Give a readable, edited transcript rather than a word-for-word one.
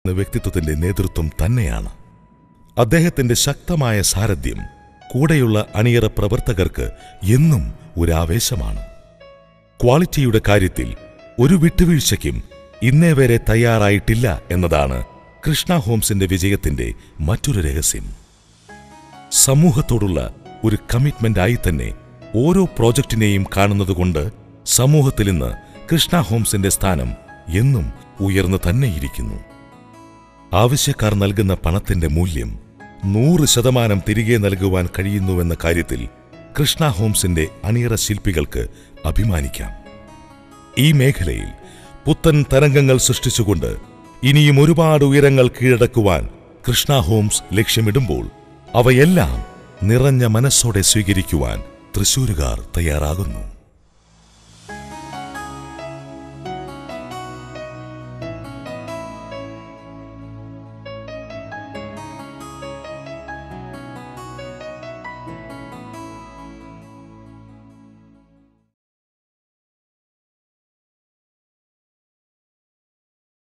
വ്യക്തിത്വത്തിന്റെ നേതൃത്വം തന്നെയാണ്. അദ്ദേഹത്തിന്റെ ശക്തമായ സാരഥ്യം കൂടെയുള്ള അണിയറ പ്രവർത്തകർക്ക് എന്നും ഒരു ആവേശമാണ്. ക്വാളിറ്റിയുടെ കാര്യത്തിൽ ഒരു വിട്ടുവീഴ്ചയ്ക്കും ഇന്നേ വരെ തയ്യാറായിട്ടില്ല എന്നതാണ് കൃഷ്ണ ഹോംസിന്റെ വിജയത്തിന്റെ മറ്റൊരു രഹസ്യം. സമൂഹത്തോടുള്ള ഒരു കമ്മിറ്റ്മെന്റ് ആയി തന്നെ ഓരോ പ്രോജക്റ്റിനെയും കാണുന്നതുകൊണ്ട് സമൂഹത്തിൽ ഇന്ന് കൃഷ്ണ ഹോംസിന്റെ സ്ഥാനം എന്നും ഉയർന്നു തന്നെയിരിക്കുന്നു. ആവശ്യക്കാർ നൽകുന്ന പണത്തിന്റെ മൂല്യം 100% തിരികെ നൽകുവാൻ കഴിയുന്നുവെന്ന കാര്യത്തിൽ കൃഷ്ണ ഹോംസിന്റെ അണിയറ ശില്പികൾക്ക് അഭിമാനിക്കാം. ഈ മേഖലയിൽ പുത്തൻ തരംഗങ്ങൾ സൃഷ്ടിച്ചുകൊണ്ട് ഇനിയും ഒരുപാട് ഉയരങ്ങൾ കീഴടക്കുവാൻ കൃഷ്ണ ഹോംസ് ലക്ഷ്യമിടുമ്പോൾ അവയെല്ലാം നിറഞ്ഞ മനസ്സോടെ സ്വീകരിക്കുവാൻ തൃശ്ശൂരുകാർ തയ്യാറാകുന്നു.